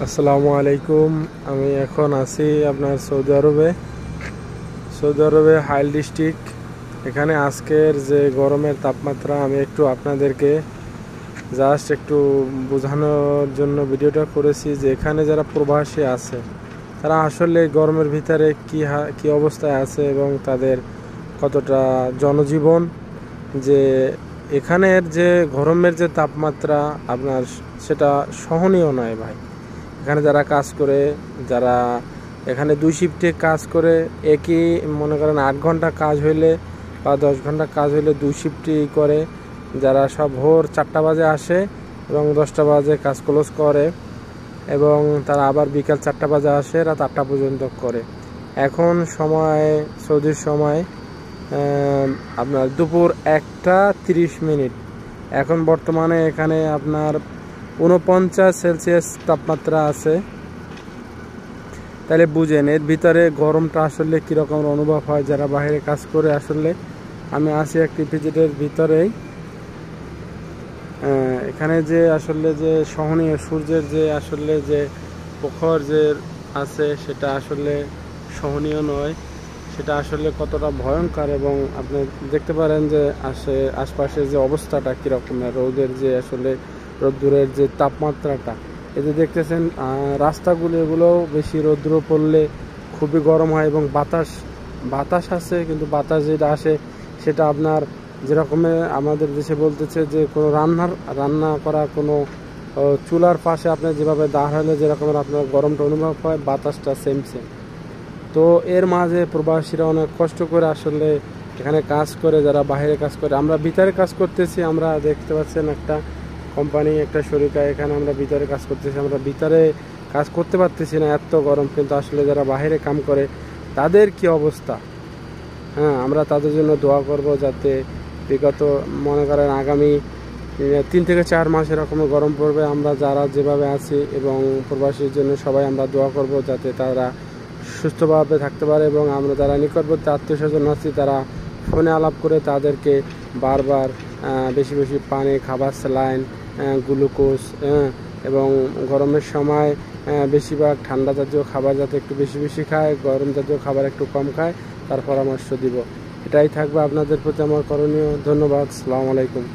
আসসালামু আলাইকুম। আমি এখন আছি আপনার সৌদি আরবে হাইল ডিস্ট্রিক্ট। এখানে আজকের যে গরমের তাপমাত্রা আমি একটু আপনাদেরকে জাস্ট একটু বোঝানোর জন্য ভিডিওটা করেছি যে এখানে যারা প্রবাসী আছে তারা আসলে গরমের ভিতরে কি অবস্থায় আছে এবং তাদের কতটা জনজীবন, যে এখানের যে গরমের যে তাপমাত্রা আপনার সেটা সহনীয় নয় ভাই। এখানে যারা কাজ করে, যারা এখানে 2 শিফটে কাজ করে, একই মনে করেন 8 ঘন্টা কাজ হইলে বা 10 ঘন্টা কাজ হইলে 2 শিফটই করে। যারা সব ভোর 4টা বাজে আসে এবং 10টা বাজে কাজ ক্লোজ করে এবং তারা আবার বিকাল 4টা বাজে আসে, রাত 8টা পর্যন্ত করে। এখন সময় সৌদির সময় আপনার দুপুর 1টা 30 মিনিট। এখন বর্তমানে এখানে আপনার 49 সেলসিয়াস তাপমাত্রা আছে। তাহলে বুঝেন এর ভিতরে গরমটা আসলে কীরকম অনুভব হয় যারা বাইরে কাজ করে। আসলে আমি আছি একটি ভিজিটের ভিতরেই। এখানে যে আসলে যে সহনীয় সূর্যের যে আসলে যে প্রখর যে আছে সেটা আসলে সহনীয় নয়, সেটা আসলে কতটা ভয়ঙ্কর। এবং আপনি দেখতে পারেন যে আশপাশে যে অবস্থাটা কীরকমের, রোদের যে আসলে রোদ্দুরের যে তাপমাত্রাটা, এই যে দেখতেছেন রাস্তাগুলো, এগুলোও বেশি রৌদ্র পড়লে খুবই গরম হয়। এবং বাতাস আছে, কিন্তু বাতাস যেটা আসে সেটা আপনার যেরকমের আমাদের দেশে বলতেছে যে কোনো রান্না করা কোনো চুলার পাশে আপনার যেভাবে দাঁড় হলে যেরকমের আপনার গরমটা অনুভব হয়, বাতাসটা সেম। তো এর মাঝে প্রবাসীরা অনেক কষ্ট করে আসলে এখানে কাজ করে, যারা বাইরে কাজ করে। আমরা ভিতরে কাজ করতেছি, আমরা দেখতে পাচ্ছেন একটা কোম্পানি, একটা শরিকা, এখানে আমরা ভিতরে কাজ করতেছি। আমরা ভিতরে কাজ করতে পারতেছি না, এত গরম। কিন্তু আসলে যারা বাইরে কাম করে তাদের কি অবস্থা, হ্যাঁ, আমরা তাদের জন্য দোয়া করব যাতে বিগত মনে করেন আগামী 3 থেকে 4 মাস এরকম গরম পড়বে। আমরা যারা যেভাবে আছি এবং প্রবাসীর জন্য সবাই আমরা দোয়া করব যাতে তারা সুস্থভাবে থাকতে পারে। এবং আমরা যারা নিকটবর্তী আত্মীয় স্বজন আছি তারা ফোনে আলাপ করে তাদেরকে বারবার বেশি বেশি পানি, খাবার, স্যালাইন, গ্লুকোজ, এবং গরমের সময় বেশিরভাগ ঠান্ডা জাতীয় খাবার যাতে একটু বেশি বেশি খায়, গরম জাতীয় খাবার একটু কম খায়, তার পরামর্শ দিব। এটাই থাকবে আপনাদের প্রতি আমার করণীয়। ধন্যবাদ। আসসালামু আলাইকুম।